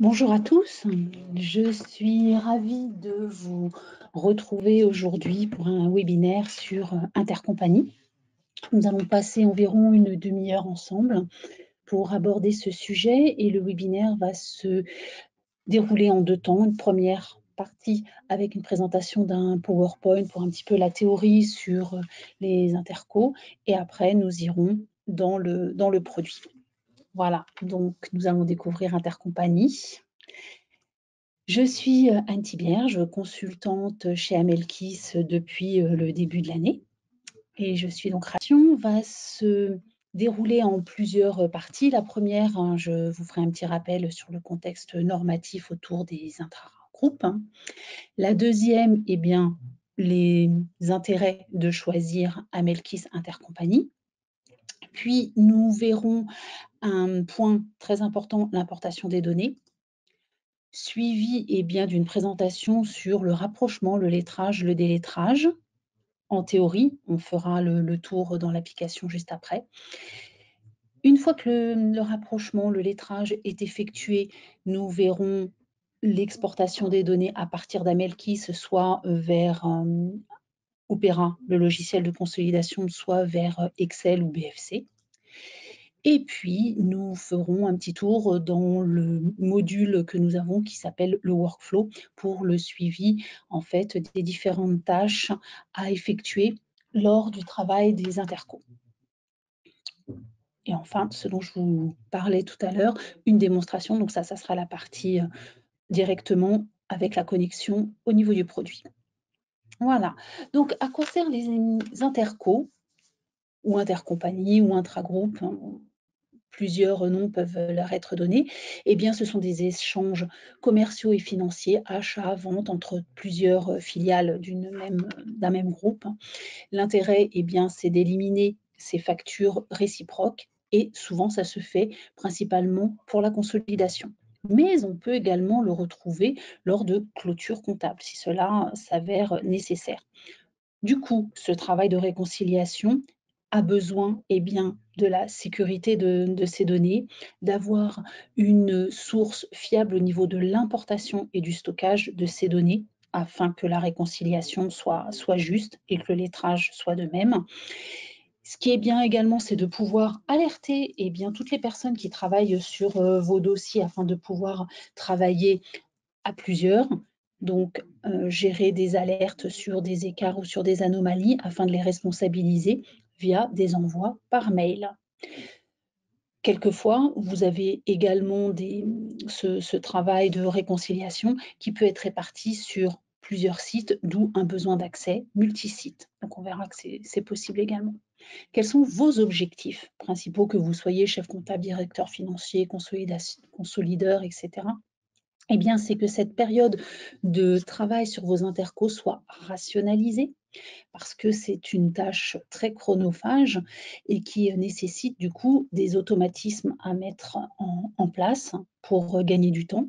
Bonjour à tous, je suis ravie de vous retrouver aujourd'hui pour un webinaire sur Intercompagnie. Nous allons passer environ une demi-heure ensemble pour aborder ce sujet et le webinaire va se dérouler en deux temps. Une première partie avec une présentation d'un PowerPoint pour un petit peu la théorie sur les intercos et après nous irons dans le produit. Voilà, donc nous allons découvrir Intercompagnie. Je suis Anne Thibierge, consultante chez Amelkis depuis le début de l'année et je suis donc ravie. Va se dérouler en plusieurs parties. La première, je vous ferai un petit rappel sur le contexte normatif autour des intragroupes. La deuxième, eh bien, les intérêts de choisir Amelkis Intercompagnie. Puis nous verrons un point très important, l'importation des données. Suivi bien d'une présentation sur le rapprochement, le lettrage, le délettrage. En théorie, on fera le tour dans l'application juste après. Une fois que le rapprochement, le lettrage est effectué, nous verrons l'exportation des données à partir d'Amelkis, soit vers Opera, le logiciel de consolidation, soit vers Excel ou BFC. Et puis, nous ferons un petit tour dans le module que nous avons qui s'appelle le workflow pour le suivi en fait des différentes tâches à effectuer lors du travail des intercos. Et enfin, ce dont je vous parlais tout à l'heure, une démonstration, donc ça sera la partie directement avec la connexion au niveau du produit. Voilà, donc à quoi servent les intercos ou intercompagnies ou intragroupes, hein, plusieurs noms peuvent leur être donnés, eh bien, ce sont des échanges commerciaux et financiers, achats, ventes entre plusieurs filiales d'un même groupe. L'intérêt, eh bien, c'est d'éliminer ces factures réciproques et souvent, ça se fait principalement pour la consolidation. Mais on peut également le retrouver lors de clôtures comptables, si cela s'avère nécessaire. Du coup, ce travail de réconciliation a besoin bien, de la sécurité de ces données, d'avoir une source fiable au niveau de l'importation et du stockage de ces données afin que la réconciliation soit juste et que le lettrage soit de même. Ce qui est bien également, c'est de pouvoir alerter bien, toutes les personnes qui travaillent sur vos dossiers afin de pouvoir travailler à plusieurs. Donc, gérer des alertes sur des écarts ou sur des anomalies afin de les responsabiliser via des envois par mail. Quelquefois, vous avez également ce travail de réconciliation qui peut être réparti sur plusieurs sites, d'où un besoin d'accès multisite. Donc, on verra que c'est possible également. Quels sont vos objectifs principaux, que vous soyez chef comptable, directeur financier, consolideur, etc. Eh bien, c'est que cette période de travail sur vos intercos soit rationalisée, parce que c'est une tâche très chronophage et qui nécessite du coup des automatismes à mettre en place pour gagner du temps,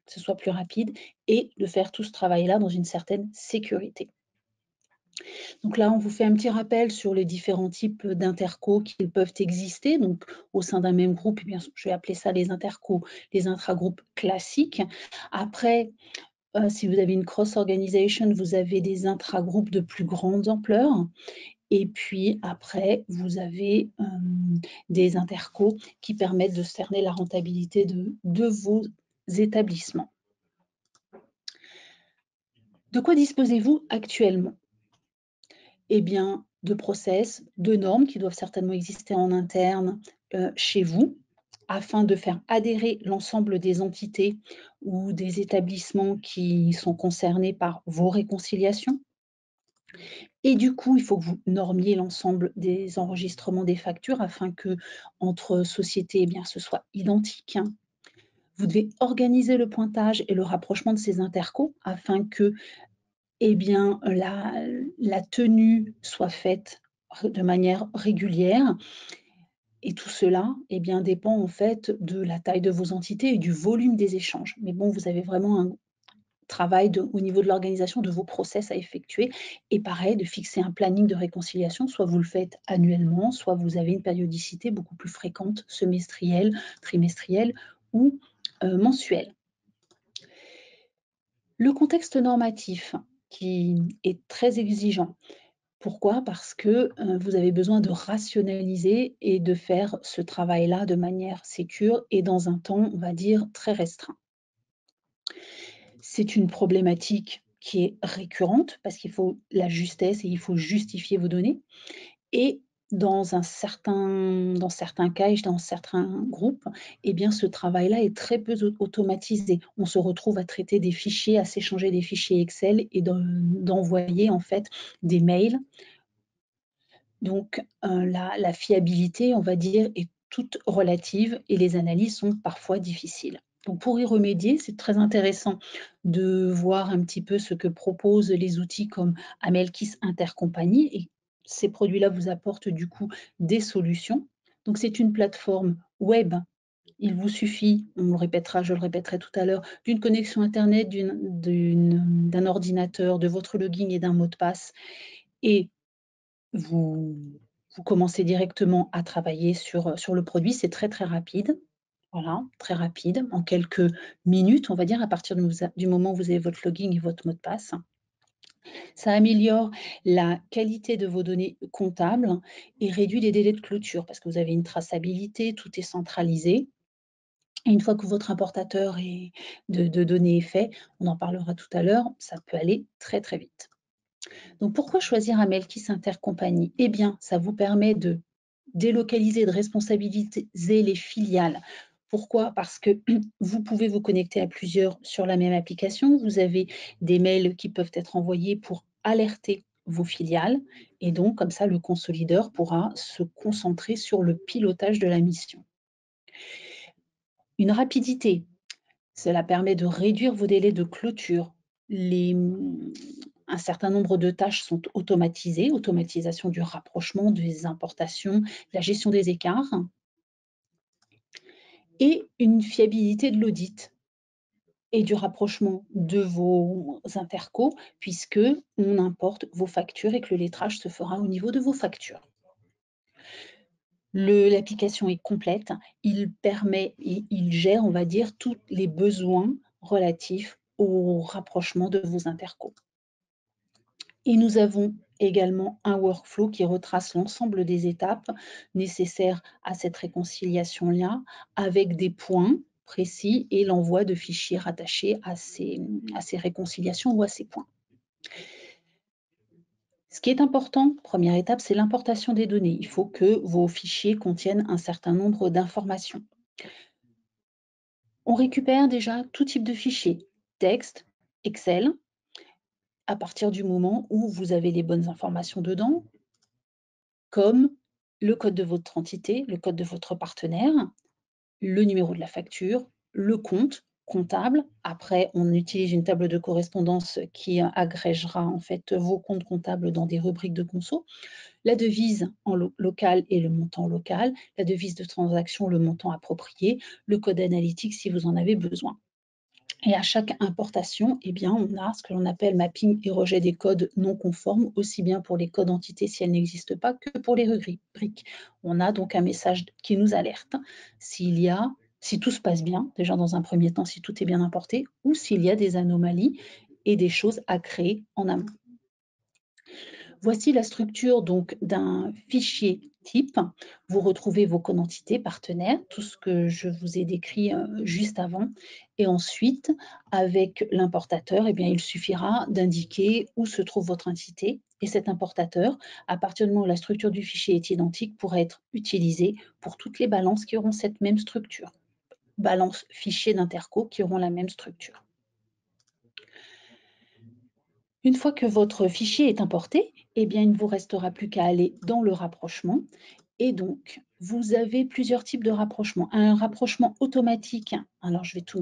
que ce soit plus rapide, et de faire tout ce travail-là dans une certaine sécurité. Donc là, on vous fait un petit rappel sur les différents types d'intercos qui peuvent exister. Donc, au sein d'un même groupe, eh bien, je vais appeler ça les intercos, les intragroupes classiques. Après, si vous avez une cross-organisation, vous avez des intragroupes de plus grande ampleur. Et puis après, vous avez des intercos qui permettent de cerner la rentabilité de vos établissements. De quoi disposez-vous actuellement? Eh bien, de process, de normes qui doivent certainement exister en interne chez vous, afin de faire adhérer l'ensemble des entités ou des établissements qui sont concernés par vos réconciliations. Et du coup, il faut que vous normiez l'ensemble des enregistrements des factures afin que, entre sociétés, eh bien, ce soit identique. Vous devez organiser le pointage et le rapprochement de ces intercos afin que eh bien, la tenue soit faite de manière régulière. Et tout cela eh bien, dépend en fait de la taille de vos entités et du volume des échanges. Mais bon, vous avez vraiment un travail au niveau de l'organisation de vos process à effectuer. Et pareil, de fixer un planning de réconciliation, soit vous le faites annuellement, soit vous avez une périodicité beaucoup plus fréquente, semestrielle, trimestrielle ou mensuelle. Le contexte normatif qui est très exigeant. Pourquoi? Parce que, vous avez besoin de rationaliser et de faire ce travail-là de manière sécure et dans un temps, on va dire, très restreint. C'est une problématique qui est récurrente parce qu'il faut la justesse et il faut justifier vos données et dans certains cas et dans certains groupes, eh bien, ce travail-là est très peu automatisé. On se retrouve à traiter des fichiers, à s'échanger des fichiers Excel et d'envoyer, en fait, des mails. Donc, la fiabilité, on va dire, est toute relative et les analyses sont parfois difficiles. Donc pour y remédier, c'est très intéressant de voir un petit peu ce que proposent les outils comme Amelkis Intercompagnie et ces produits-là vous apportent du coup des solutions. Donc c'est une plateforme web. Il vous suffit, on le répétera, je le répéterai tout à l'heure, d'une connexion internet, d'un ordinateur, de votre login et d'un mot de passe et vous vous commencez directement à travailler sur le produit. C'est très, très rapide. Voilà, très rapide. En quelques minutes, on va dire, à partir du moment où vous avez votre login et votre mot de passe. Ça améliore la qualité de vos données comptables et réduit les délais de clôture parce que vous avez une traçabilité, tout est centralisé. Et une fois que votre importateur de données est fait, on en parlera tout à l'heure, ça peut aller très, très vite. Donc pourquoi choisir un Melkis Intercompagnie? Eh bien, ça vous permet de délocaliser, de responsabiliser les filiales. Pourquoi? Parce que vous pouvez vous connecter à plusieurs sur la même application. Vous avez des mails qui peuvent être envoyés pour alerter vos filiales et donc comme ça le consolideur pourra se concentrer sur le pilotage de la mission. Une rapidité, cela permet de réduire vos délais de clôture. Un certain nombre de tâches sont automatisées, automatisation du rapprochement, des importations, la gestion des écarts et une fiabilité de l'audit et du rapprochement de vos intercos puisque on importe vos factures et que le lettrage se fera au niveau de vos factures. L'application est complète, il gère, on va dire, tous les besoins relatifs au rapprochement de vos intercos. Et nous avons également un workflow qui retrace l'ensemble des étapes nécessaires à cette réconciliation-là, avec des points précis et l'envoi de fichiers rattachés à ces réconciliations ou à ces points. Ce qui est important, première étape, c'est l'importation des données. Il faut que vos fichiers contiennent un certain nombre d'informations. On récupère déjà tout type de fichiers, texte, Excel, à partir du moment où vous avez les bonnes informations dedans, comme le code de votre entité, le code de votre partenaire, le numéro de la facture, le compte comptable. Après, on utilise une table de correspondance qui agrégera en fait vos comptes comptables dans des rubriques de conso. La devise en local et le montant local, la devise de transaction, le montant approprié, le code analytique si vous en avez besoin. Et à chaque importation, eh bien, on a ce que l'on appelle mapping et rejet des codes non conformes, aussi bien pour les codes entités si elles n'existent pas que pour les rubriques. On a donc un message qui nous alerte si tout se passe bien, déjà dans un premier temps, si tout est bien importé, ou s'il y a des anomalies et des choses à créer en amont. Voici la structure donc d'un fichier type. Vous retrouvez vos codes entités partenaires, tout ce que je vous ai décrit juste avant. Et ensuite, avec l'importateur, eh bien, il suffira d'indiquer où se trouve votre entité. Et cet importateur, à partir du moment où la structure du fichier est identique, pourra être utilisé pour toutes les balances qui auront cette même structure. Balance fichier d'interco qui auront la même structure. Une fois que votre fichier est importé, eh bien, il ne vous restera plus qu'à aller dans le rapprochement. Et donc, vous avez plusieurs types de rapprochement. Un rapprochement automatique, alors je vais tout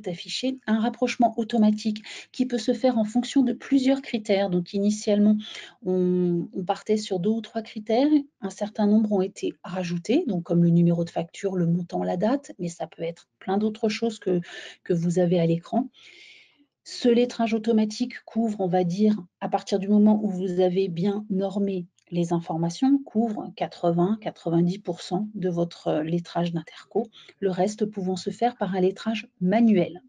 afficher. Un rapprochement automatique qui peut se faire en fonction de plusieurs critères. Donc, initialement, on partait sur 2 ou 3 critères. Un certain nombre ont été rajoutés, donc comme le numéro de facture, le montant, la date, mais ça peut être plein d'autres choses que vous avez à l'écran. Ce lettrage automatique couvre, on va dire, à partir du moment où vous avez bien normé les informations, couvre 80-90% de votre lettrage d'interco, le reste pouvant se faire par un lettrage manuel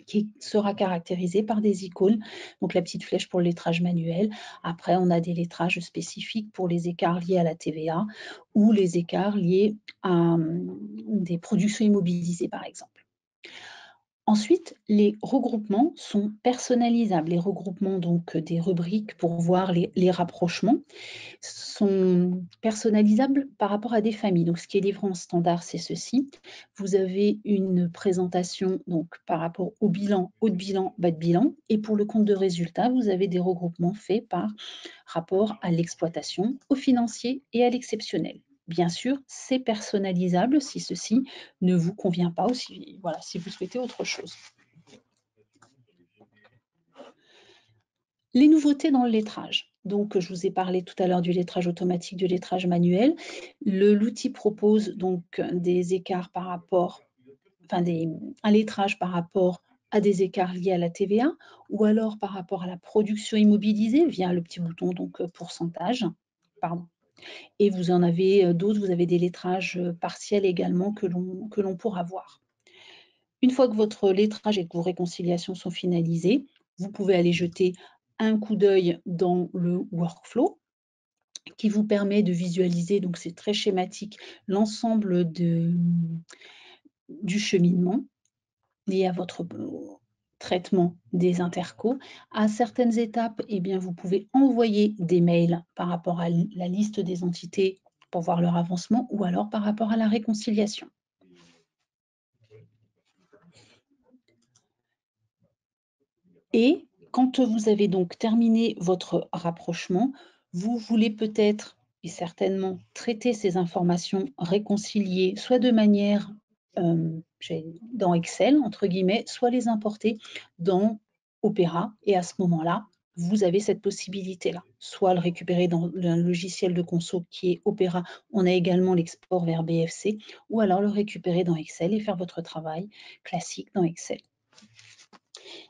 qui sera caractérisé par des icônes, donc la petite flèche pour le lettrage manuel. Après, on a des lettrages spécifiques pour les écarts liés à la TVA ou les écarts liés à des productions immobilisées, par exemple. Ensuite, les regroupements sont personnalisables. Les regroupements, donc des rubriques pour voir les rapprochements, sont personnalisables par rapport à des familles. Donc, ce qui est livré en standard, c'est ceci. Vous avez une présentation donc, par rapport au bilan, haut de bilan, bas de bilan. Et pour le compte de résultat, vous avez des regroupements faits par rapport à l'exploitation, au financier et à l'exceptionnel. Bien sûr, c'est personnalisable si ceci ne vous convient pas ou si, voilà, si vous souhaitez autre chose. Les nouveautés dans le lettrage. Donc, je vous ai parlé tout à l'heure du lettrage automatique, du lettrage manuel. L'outil propose donc des écarts par rapport, enfin un lettrage par rapport à des écarts liés à la TVA ou alors par rapport à la production immobilisée via le petit bouton donc pourcentage. Pardon. Et vous en avez d'autres, vous avez des lettrages partiels également que l'on pourra voir. Une fois que votre lettrage et que vos réconciliations sont finalisées, vous pouvez aller jeter un coup d'œil dans le workflow qui vous permet de visualiser, donc c'est très schématique, l'ensemble du cheminement lié à votre traitement des intercos. À certaines étapes, eh bien, vous pouvez envoyer des mails par rapport à la liste des entités pour voir leur avancement ou alors par rapport à la réconciliation. Et quand vous avez donc terminé votre rapprochement, vous voulez peut-être et certainement traiter ces informations réconciliées, soit de manière dans Excel, entre guillemets, soit les importer dans Opera. Et à ce moment-là, vous avez cette possibilité-là. Soit le récupérer dans un logiciel de conso qui est Opera. On a également l'export vers BFC. Ou alors le récupérer dans Excel et faire votre travail classique dans Excel.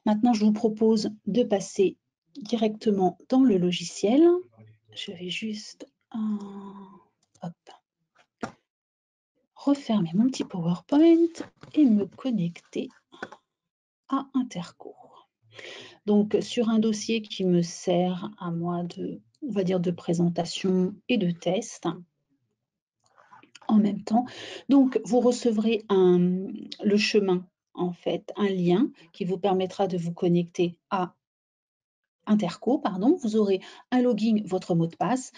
Maintenant, je vous propose de passer directement dans le logiciel. Je vais juste refermer mon petit PowerPoint et me connecter à Intercours. Donc, sur un dossier qui me sert à moi on va dire, de présentation et de test en même temps. Donc, vous recevrez le chemin, en fait, un lien qui vous permettra de vous connecter à Interco, pardon. Vous aurez un login, votre mot de passe.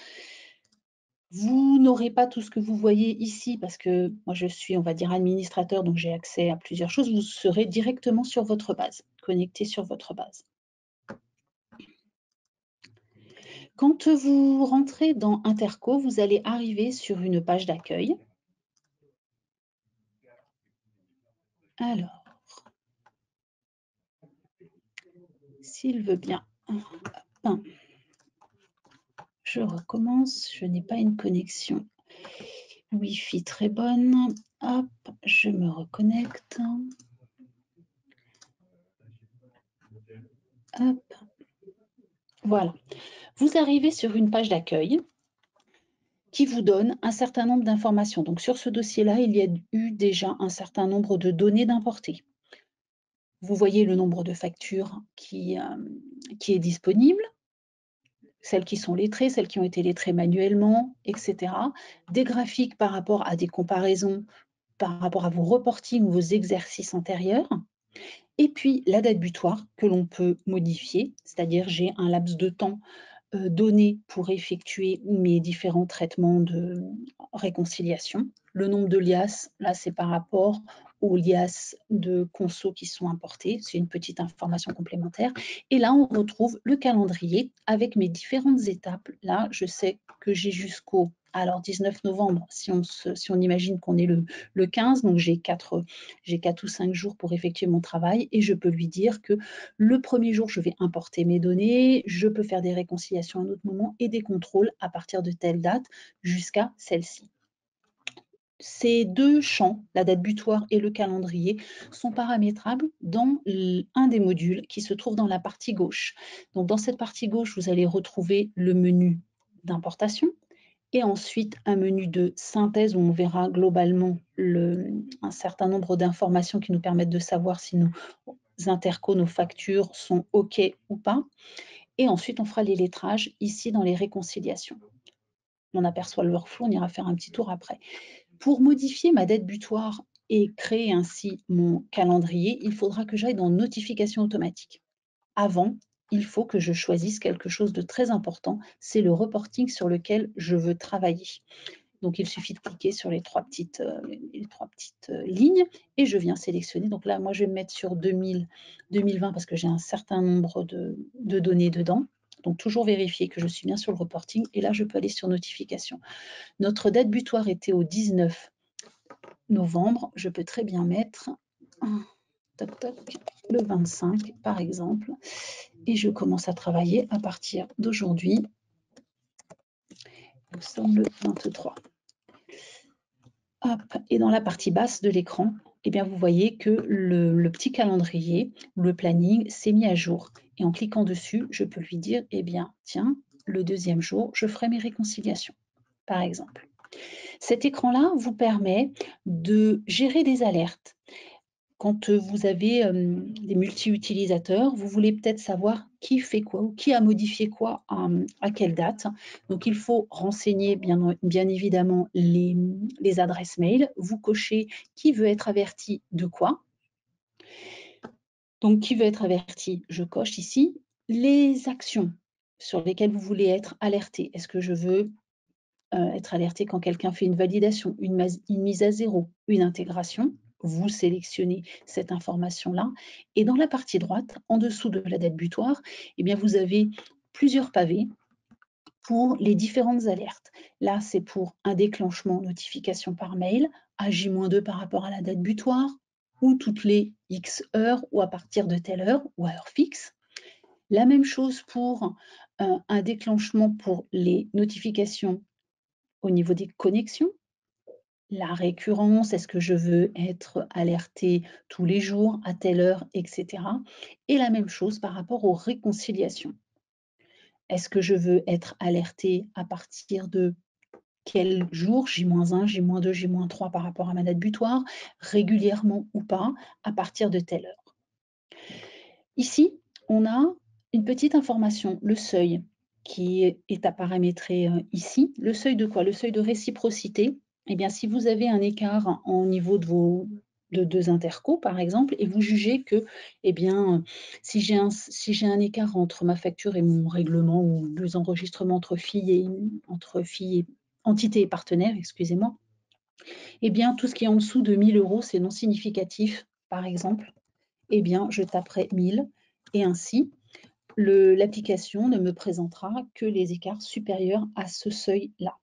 Vous n'aurez pas tout ce que vous voyez ici parce que moi je suis, on va dire, administrateur, donc j'ai accès à plusieurs choses. Vous serez directement sur votre base, connecté sur votre base. Quand vous rentrez dans Interco, vous allez arriver sur une page d'accueil. Alors, s'il veut bien, je recommence. Je n'ai pas une connexion Wi-Fi très bonne. Hop, je me reconnecte. Hop. Voilà. Vous arrivez sur une page d'accueil qui vous donne un certain nombre d'informations. Donc, sur ce dossier-là, il y a eu déjà un certain nombre de données d'importées. Vous voyez le nombre de factures qui est disponible, celles qui sont lettrées, celles qui ont été lettrées manuellement, etc. Des graphiques par rapport à des comparaisons, par rapport à vos reportings ou vos exercices antérieurs. Et puis, la date butoir que l'on peut modifier, c'est-à-dire j'ai un laps de temps donné pour effectuer mes différents traitements de réconciliation. Le nombre de liasses, là, c'est par rapport aux liasses de conso qui sont importées. C'est une petite information complémentaire. Et là, on retrouve le calendrier avec mes différentes étapes. Là, je sais que j'ai jusqu'au 19 novembre, si on imagine qu'on est le 15, donc j'ai 4 ou 5 jours pour effectuer mon travail et je peux lui dire que le premier jour, je vais importer mes données, je peux faire des réconciliations à un autre moment et des contrôles à partir de telle date jusqu'à celle-ci. Ces deux champs, la date butoir et le calendrier, sont paramétrables dans un des modules qui se trouve dans la partie gauche. Donc, dans cette partie gauche, vous allez retrouver le menu d'importation et ensuite un menu de synthèse où on verra globalement un certain nombre d'informations qui nous permettent de savoir si nous intercos, nos factures sont OK ou pas. Et ensuite, on fera les lettrages ici dans les réconciliations. On aperçoit le workflow, on ira faire un petit tour après. Pour modifier ma date butoir et créer ainsi mon calendrier, il faudra que j'aille dans notification automatique. Avant, il faut que je choisisse quelque chose de très important, c'est le reporting sur lequel je veux travailler. Donc, il suffit de cliquer sur les trois petites lignes et je viens sélectionner. Donc là, moi, je vais me mettre sur 2020 parce que j'ai un certain nombre de données dedans. Donc, toujours vérifier que je suis bien sur le reporting. Et là, je peux aller sur notification. Notre date butoir était au 19 novembre. Je peux très bien mettre le 25, par exemple. Et je commence à travailler à partir d'aujourd'hui. Nous sommes le 23. Hop, et dans la partie basse de l'écran, eh bien, vous voyez que le petit calendrier, le planning s'est mis à jour. Et en cliquant dessus, je peux lui dire, eh bien, tiens, le deuxième jour, je ferai mes réconciliations, par exemple. Cet écran-là vous permet de gérer des alertes. Quand vous avez des multi-utilisateurs, vous voulez peut-être savoir qui fait quoi ou qui a modifié quoi à quelle date. Donc, il faut renseigner bien évidemment les adresses mail. Vous cochez qui veut être averti de quoi. Donc, qui veut être averti, je coche ici. Les actions sur lesquelles vous voulez être alerté. Est-ce que je veux être alerté quand quelqu'un fait une validation, une mise à zéro, une intégration? Vous sélectionnez cette information-là. Et dans la partie droite, en dessous de la date butoir, eh bien, vous avez plusieurs pavés pour les différentes alertes. Là, c'est pour un déclenchement notification par mail à J-2 par rapport à la date butoir, ou toutes les X heures, ou à partir de telle heure, ou à heure fixe. La même chose pour un déclenchement pour les notifications au niveau des connexions. La récurrence, est-ce que je veux être alerté tous les jours, à telle heure, etc. Et la même chose par rapport aux réconciliations. Est-ce que je veux être alerté à partir de quel jour, J-1, J-2, J-3 par rapport à ma date butoir, régulièrement ou pas, à partir de telle heure. Ici, on a une petite information, le seuil, qui est à paramétrer ici. Le seuil de quoi? Le seuil de réciprocité. Eh bien, si vous avez un écart au niveau de deux intercos, par exemple, et vous jugez que, eh bien, si j'ai un écart entre ma facture et mon règlement, ou deux enregistrements entre entité et partenaire, excusez-moi, eh bien, tout ce qui est en dessous de 1 000 €, c'est non significatif, par exemple, eh bien, je taperai 1000 et ainsi, l'application ne me présentera que les écarts supérieurs à ce seuil-là.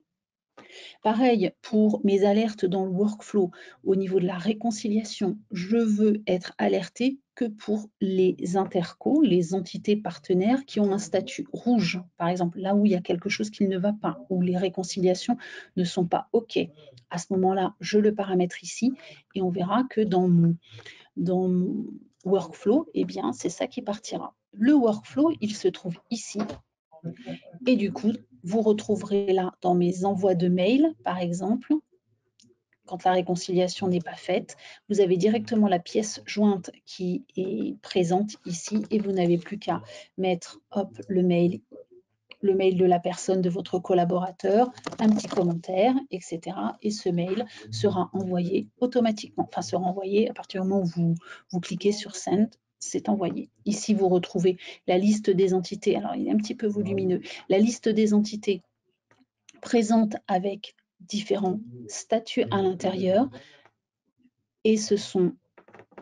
Pareil pour mes alertes dans le workflow, au niveau de la réconciliation, je veux être alerté que pour les intercos, les entités partenaires qui ont un statut rouge, par exemple, là où il y a quelque chose qui ne va pas, où les réconciliations ne sont pas OK. À ce moment-là, je le paramètre ici et on verra que dans mon workflow, eh bien, c'est ça qui partira. Le workflow, il se trouve ici. Et du coup, vous retrouverez là dans mes envois de mail, par exemple, quand la réconciliation n'est pas faite, vous avez directement la pièce jointe qui est présente ici et vous n'avez plus qu'à mettre hop, le mail de la personne, de votre collaborateur, un petit commentaire, etc. Et ce mail sera envoyé automatiquement, enfin sera envoyé à partir du moment où vous cliquez sur Send, c'est envoyé. Ici, vous retrouvez la liste des entités, alors il est un petit peu volumineux, la liste des entités présentes avec différents statuts à l'intérieur. Et ce sont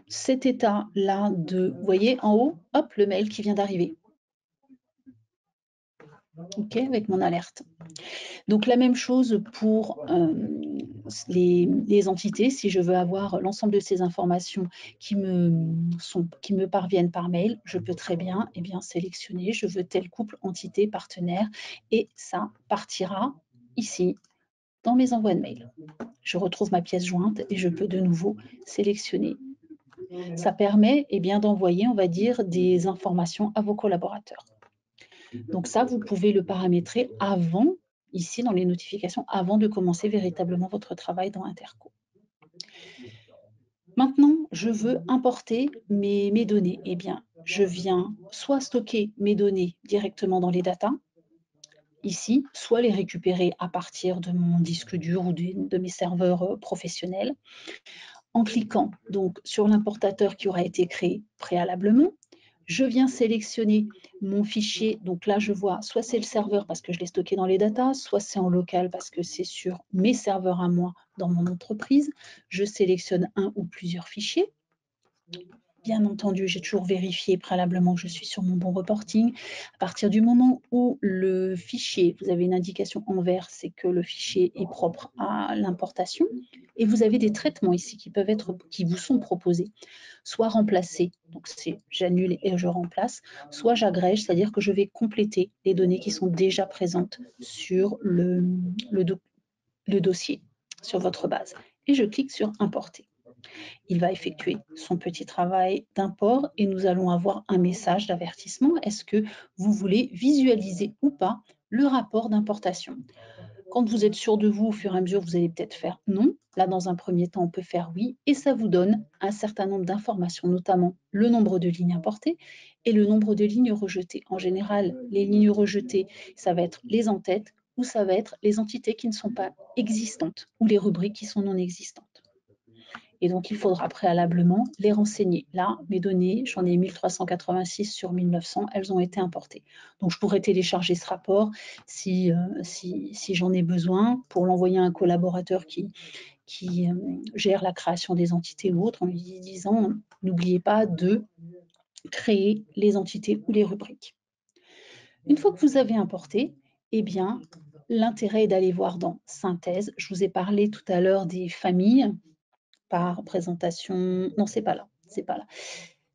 cet état-là vous voyez en haut, hop, le mail qui vient d'arriver. OK, avec mon alerte. Donc la même chose pour les entités. Si je veux avoir l'ensemble de ces informations qui me parviennent par mail, je peux très bien, eh bien, sélectionner, je veux tel couple, entité, partenaire, et ça partira ici dans mes envois de mail. Je retrouve ma pièce jointe et je peux de nouveau sélectionner. Ça permet eh bien, d'envoyer, on va dire, des informations à vos collaborateurs. Donc ça, vous pouvez le paramétrer avant, ici dans les notifications, avant de commencer véritablement votre travail dans Interco. Maintenant, je veux importer mes données. Eh bien, je viens soit stocker mes données directement dans les datas, ici, soit les récupérer à partir de mon disque dur ou de mes serveurs professionnels, en cliquant donc sur l'importateur qui aura été créé préalablement. Je viens sélectionner mon fichier, donc là je vois soit c'est le serveur parce que je l'ai stocké dans les datas, soit c'est en local parce que c'est sur mes serveurs à moi dans mon entreprise. Je sélectionne un ou plusieurs fichiers. Bien entendu, j'ai toujours vérifié préalablement que je suis sur mon bon reporting. À partir du moment où le fichier, vous avez une indication en vert, c'est que le fichier est propre à l'importation. Et vous avez des traitements ici qui vous sont proposés. Soit remplacer, donc c'est j'annule et je remplace, soit j'agrège, c'est-à-dire que je vais compléter les données qui sont déjà présentes sur le dossier, sur votre base. Et je clique sur importer. Il va effectuer son petit travail d'import et nous allons avoir un message d'avertissement. Est-ce que vous voulez visualiser ou pas le rapport d'importation? Quand vous êtes sûr de vous, au fur et à mesure, vous allez peut-être faire non. Là, dans un premier temps, on peut faire oui et ça vous donne un certain nombre d'informations, notamment le nombre de lignes importées et le nombre de lignes rejetées. En général, les lignes rejetées, ça va être les en-têtes ou ça va être les entités qui ne sont pas existantes ou les rubriques qui sont non existantes. Et donc, il faudra préalablement les renseigner. Là, mes données, j'en ai 1386 sur 1900, elles ont été importées. Donc, je pourrais télécharger ce rapport si j'en ai besoin pour l'envoyer à un collaborateur qui gère la création des entités ou autre, en lui disant « N'oubliez pas de créer les entités ou les rubriques ». Une fois que vous avez importé, eh bien, l'intérêt est d'aller voir dans « Synthèse ». Je vous ai parlé tout à l'heure des familles par présentation. Non, c'est pas là, c'est pas là.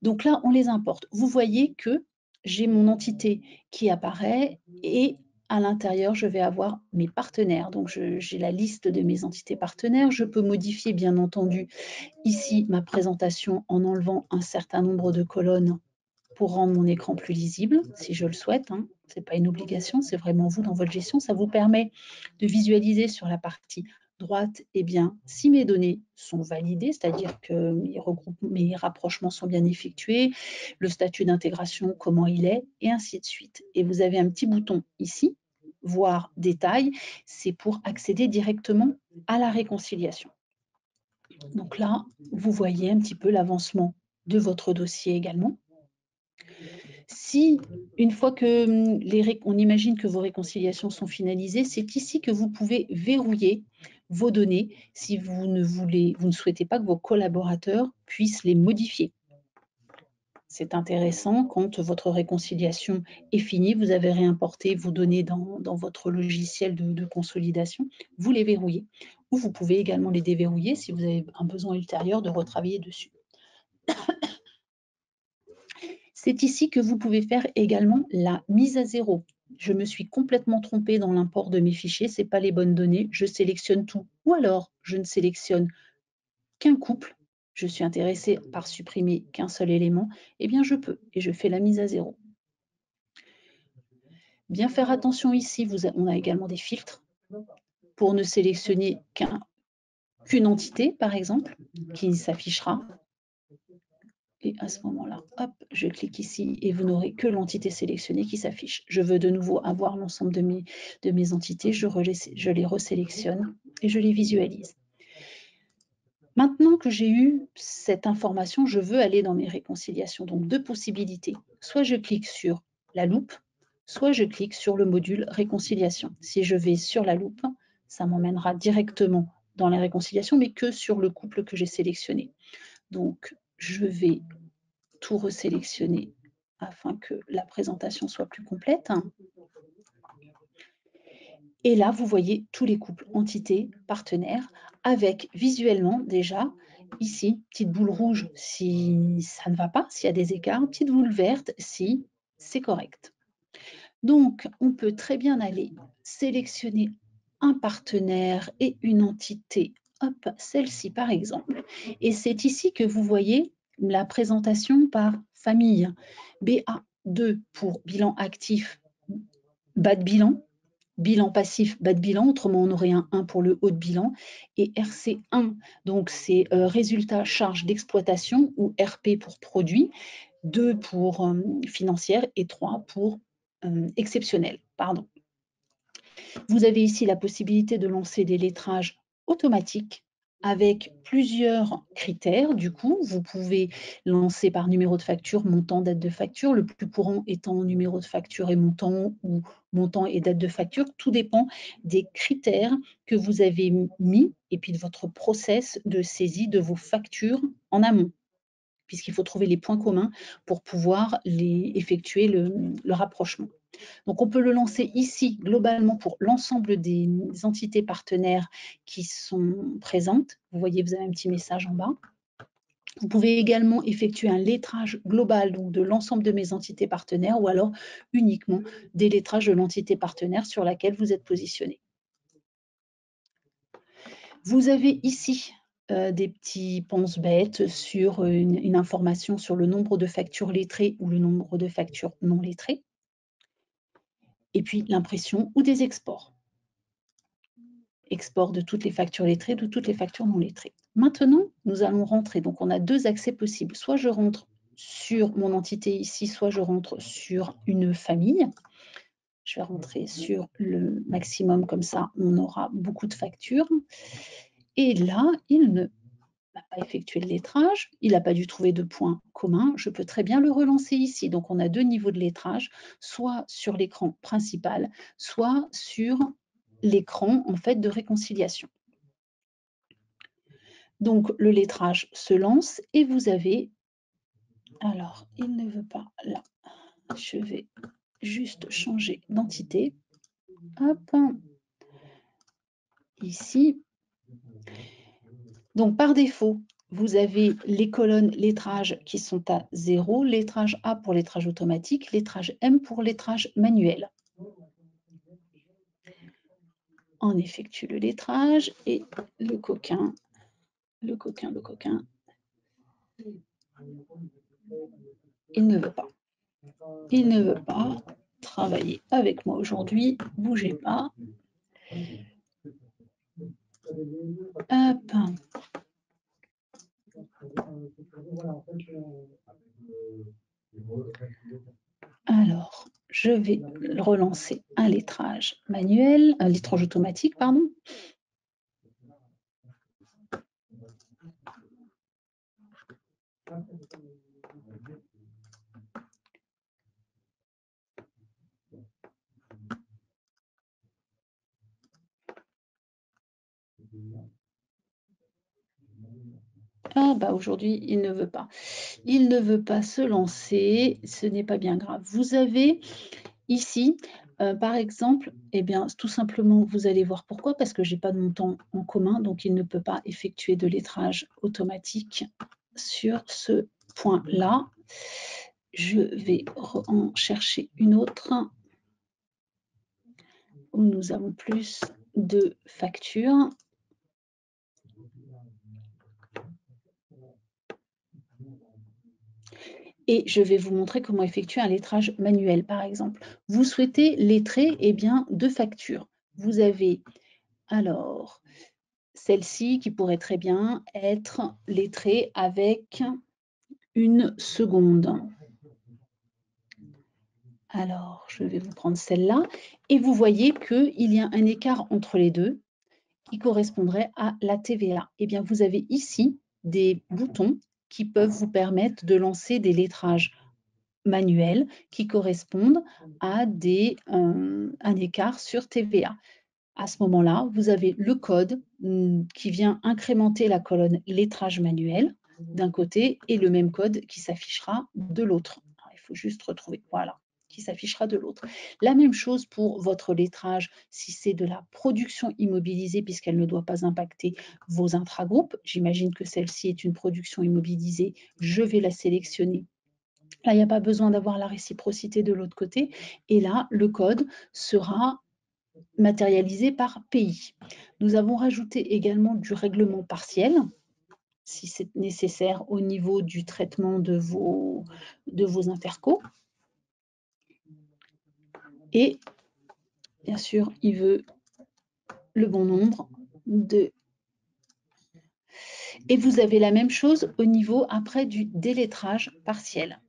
Donc là, on les importe. Vous voyez que j'ai mon entité qui apparaît et à l'intérieur, je vais avoir mes partenaires. Donc, j'ai la liste de mes entités partenaires. Je peux modifier, bien entendu, ici, ma présentation en enlevant un certain nombre de colonnes pour rendre mon écran plus lisible, si je le souhaite. Hein. Ce n'est pas une obligation, c'est vraiment vous dans votre gestion. Ça vous permet de visualiser sur la partie droite, eh bien, si mes données sont validées, c'est-à-dire que mes rapprochements sont bien effectués, le statut d'intégration, comment il est, et ainsi de suite. Et vous avez un petit bouton ici, voir détail, c'est pour accéder directement à la réconciliation. Donc là, vous voyez un petit peu l'avancement de votre dossier également. Si, une fois que on imagine que vos réconciliations sont finalisées, c'est ici que vous pouvez verrouiller vos données si vous ne souhaitez pas que vos collaborateurs puissent les modifier. C'est intéressant quand votre réconciliation est finie, vous avez réimporté vos données dans votre logiciel de consolidation, vous les verrouillez. Ou vous pouvez également les déverrouiller si vous avez un besoin ultérieur de retravailler dessus. C'est ici que vous pouvez faire également la mise à zéro. Je me suis complètement trompée dans l'import de mes fichiers, ce n'est pas les bonnes données, je sélectionne tout. Ou alors, je ne sélectionne qu'un couple, je suis intéressée par supprimer qu'un seul élément, eh bien je peux et je fais la mise à zéro. Bien faire attention ici, on a également des filtres pour ne sélectionner qu'une entité, par exemple, qui s'affichera. Et à ce moment-là, hop, je clique ici et vous n'aurez que l'entité sélectionnée qui s'affiche. Je veux de nouveau avoir l'ensemble de mes entités, je les resélectionne et je les visualise. Maintenant que j'ai eu cette information, je veux aller dans mes réconciliations. Donc, deux possibilités. Soit je clique sur la loupe, soit je clique sur le module réconciliation. Si je vais sur la loupe, ça m'emmènera directement dans la réconciliation, mais que sur le couple que j'ai sélectionné. Donc, je vais tout resélectionner afin que la présentation soit plus complète. Et là, vous voyez tous les couples, entités, partenaires, avec visuellement déjà, ici, petite boule rouge si ça ne va pas, s'il y a des écarts, petite boule verte si c'est correct. Donc, on peut très bien aller sélectionner un partenaire et une entité, hop, celle-ci par exemple. Et c'est ici que vous voyez la présentation par famille. BA2 pour bilan actif, bas de bilan. bilan passif, bas de bilan, autrement on aurait un 1 pour le haut de bilan, et RC1, donc c'est résultat charge d'exploitation, ou RP pour produit, 2 pour financière et 3 pour exceptionnel, pardon. Vous avez ici la possibilité de lancer des lettrages automatiques avec plusieurs critères. Du coup, vous pouvez lancer par numéro de facture, montant, date de facture, le plus courant étant numéro de facture et montant, ou montant et date de facture. Tout dépend des critères que vous avez mis et puis de votre process de saisie de vos factures en amont, puisqu'il faut trouver les points communs pour pouvoir effectuer le rapprochement. Donc on peut le lancer ici globalement pour l'ensemble des entités partenaires qui sont présentes. Vous voyez, vous avez un petit message en bas. Vous pouvez également effectuer un lettrage global, donc de l'ensemble de mes entités partenaires, ou alors uniquement des lettrages de l'entité partenaire sur laquelle vous êtes positionné. Vous avez ici des petits pense-bêtes sur une information sur le nombre de factures lettrées ou le nombre de factures non lettrées, et puis l'impression ou des exports. Export de toutes les factures lettrées, de toutes les factures non lettrées. Maintenant, nous allons rentrer, donc on a 2 accès possibles. Soit je rentre sur mon entité ici, soit je rentre sur une famille. Je vais rentrer sur le maximum, comme ça on aura beaucoup de factures. Et là, il ne n'a pas effectué le lettrage, il n'a pas dû trouver de points communs, je peux très bien le relancer ici. Donc on a 2 niveaux de lettrage, soit sur l'écran principal, soit sur l'écran en fait de réconciliation. Donc le lettrage se lance et vous avez, alors il ne veut pas là, je vais juste changer d'entité, hop, ici. Donc par défaut, vous avez les colonnes lettrage qui sont à 0, lettrage A pour lettrage automatique, lettrage M pour lettrage manuel. On effectue le lettrage et le coquin, il ne veut pas. Il ne veut pas travailler avec moi aujourd'hui, bougez pas. Hop. Alors, je vais relancer un lettrage manuel, un lettrage automatique, pardon. Ah bah aujourd'hui, il ne veut pas. Il ne veut pas se lancer, ce n'est pas bien grave. Vous avez ici, par exemple, eh bien, tout simplement, vous allez voir pourquoi, parce que je n'ai pas de montant en commun, donc il ne peut pas effectuer de lettrage automatique sur ce point-là. Je vais en chercher une autre où nous avons plus de factures. Et je vais vous montrer comment effectuer un lettrage manuel, par exemple. Vous souhaitez lettrer, eh bien, 2 factures. Vous avez alors celle-ci qui pourrait très bien être lettrée avec une seconde. Alors, je vais vous prendre celle-là et vous voyez qu'il y a un écart entre les deux qui correspondrait à la TVA. Eh bien, vous avez ici des boutons qui peuvent vous permettre de lancer des lettrages manuels qui correspondent à un écart sur TVA. À ce moment-là, vous avez le code qui vient incrémenter la colonne lettrage manuel d'un côté et le même code qui s'affichera de l'autre. Il faut juste retrouver, voilà, qui s'affichera de l'autre. La même chose pour votre lettrage si c'est de la production immobilisée puisqu'elle ne doit pas impacter vos intragroupes. J'imagine que celle-ci est une production immobilisée. Je vais la sélectionner. Là, il n'y a pas besoin d'avoir la réciprocité de l'autre côté. Et là, le code sera matérialisé par pays. Nous avons rajouté également du règlement partiel, si c'est nécessaire au niveau du traitement de vos intercos. Et Bien sûr, il veut le bon nombre de... Et vous avez la même chose au niveau après du délettrage partiel.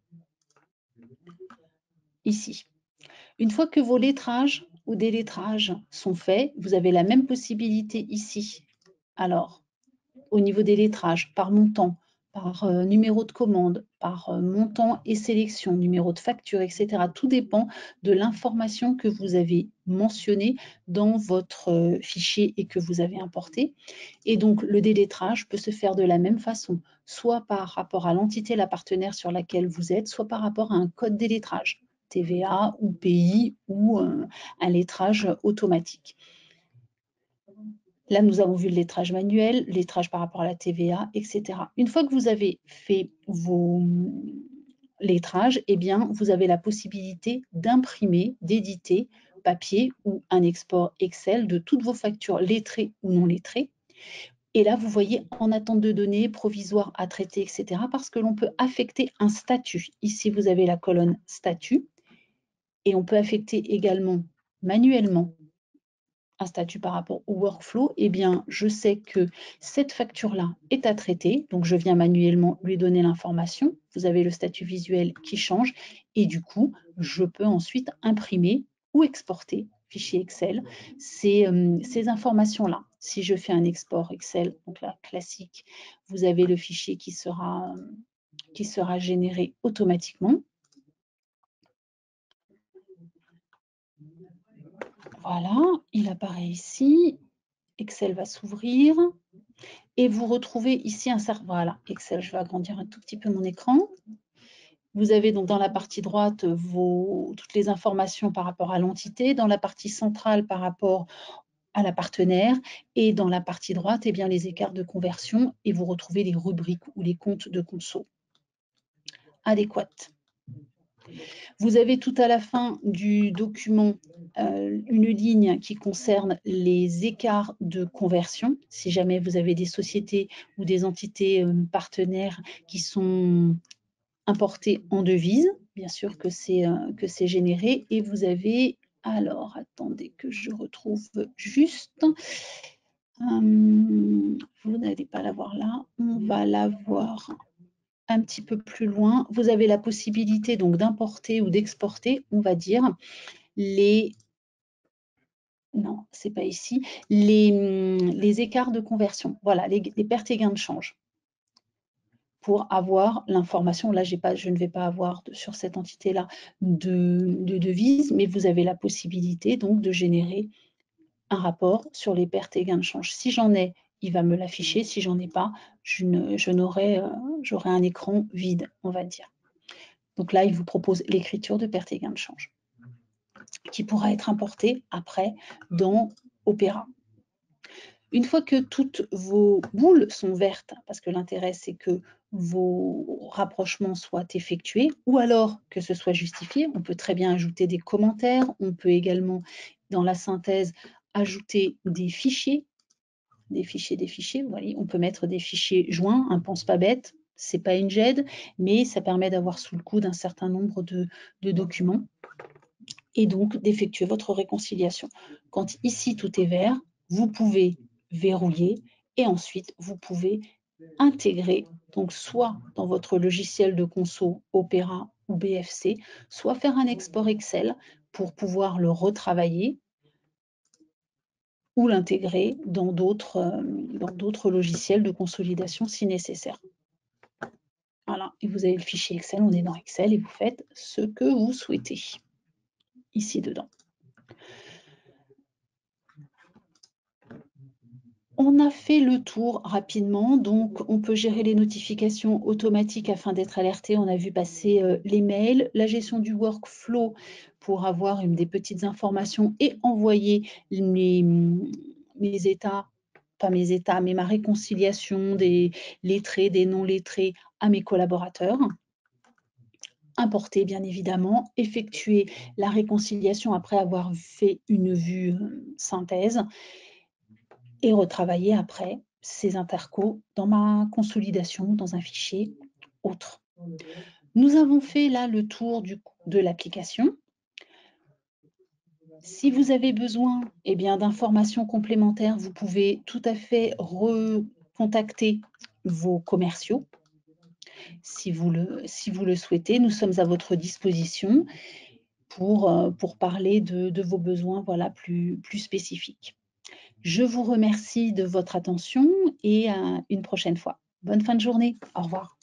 Ici. Une fois que vos lettrages ou délettrages sont faits, vous avez la même possibilité ici. Alors, au niveau des lettrages, par montant, par numéro de commande, par montant et sélection, numéro de facture, etc. Tout dépend de l'information que vous avez mentionnée dans votre fichier et que vous avez importé. Et donc, le délettrage peut se faire de la même façon, soit par rapport à l'entité, la partenaire sur laquelle vous êtes, soit par rapport à un code délettrage, TVA ou pays ou un lettrage automatique. Là, nous avons vu le lettrage manuel, le lettrage par rapport à la TVA, etc. Une fois que vous avez fait vos lettrages, eh bien, vous avez la possibilité d'imprimer, d'éditer papier ou un export Excel de toutes vos factures lettrées ou non lettrées. Et là, vous voyez en attente de données, provisoire à traiter, etc. parce que l'on peut affecter un statut. Ici, vous avez la colonne statut et on peut affecter également manuellement un statut par rapport au workflow, eh bien, je sais que cette facture-là est à traiter, donc je viens manuellement lui donner l'information. Vous avez le statut visuel qui change et du coup, je peux ensuite imprimer ou exporter, fichier Excel, ces informations-là. Si je fais un export Excel, donc là, classique, vous avez le fichier qui sera généré automatiquement. Voilà, il apparaît ici. Excel va s'ouvrir. Et vous retrouvez ici un certain... Voilà, Excel, je vais agrandir un tout petit peu mon écran. Vous avez donc dans la partie droite toutes les informations par rapport à l'entité, dans la partie centrale par rapport à la partenaire, et dans la partie droite, eh bien, les écarts de conversion, et vous retrouvez les rubriques ou les comptes de conso adéquates. Vous avez tout à la fin du document une ligne qui concerne les écarts de conversion. Si jamais vous avez des sociétés ou des entités partenaires qui sont importées en devise, bien sûr que c'est généré. Et vous avez, alors attendez que je retrouve juste, vous n'allez pas la voir là, on va la voir un petit peu plus loin. Vous avez la possibilité donc d'importer ou d'exporter, on va dire, les... Non, c'est pas ici. Les écarts de conversion. Voilà, les pertes et gains de change. Pour avoir l'information, là, je ne vais pas avoir sur cette entité-là de devise, mais vous avez la possibilité donc de générer un rapport sur les pertes et gains de change. Si j'en ai, il va me l'afficher. Si j'en ai pas, j'aurai un écran vide, on va dire. Donc là, il vous propose l'écriture de pertes et gains de change qui pourra être importée après dans Opéra. Une fois que toutes vos boules sont vertes, parce que l'intérêt, c'est que vos rapprochements soient effectués, ou alors que ce soit justifié, on peut très bien ajouter des commentaires, on peut également, dans la synthèse, ajouter des fichiers, vous voyez, on peut mettre des fichiers joints, un pense pas bête, c'est pas une GED, mais ça permet d'avoir sous le coude un certain nombre de documents et donc d'effectuer votre réconciliation. Quand ici tout est vert, vous pouvez verrouiller et ensuite vous pouvez intégrer, donc soit dans votre logiciel de conso Opéra ou BFC, soit faire un export Excel pour pouvoir le retravailler ou l'intégrer dans d'autres logiciels de consolidation si nécessaire. Voilà, et vous avez le fichier Excel, on est dans Excel et vous faites ce que vous souhaitez ici dedans. On a fait le tour rapidement, donc on peut gérer les notifications automatiques afin d'être alerté. On a vu passer les mails, la gestion du workflow pour avoir des petites informations et envoyer mes états, pas mes états, mais ma réconciliation des lettrés, des non lettrés à mes collaborateurs. Importer bien évidemment, effectuer la réconciliation après avoir fait une vue synthèse et retravailler après ces intercos dans ma consolidation, dans un fichier autre. Nous avons fait là le tour de l'application. Si vous avez besoin, eh bien, d'informations complémentaires, vous pouvez tout à fait recontacter vos commerciaux. Si vous le souhaitez, nous sommes à votre disposition pour parler de vos besoins, voilà, plus spécifiques. Je vous remercie de votre attention et à une prochaine fois. Bonne fin de journée. Au revoir.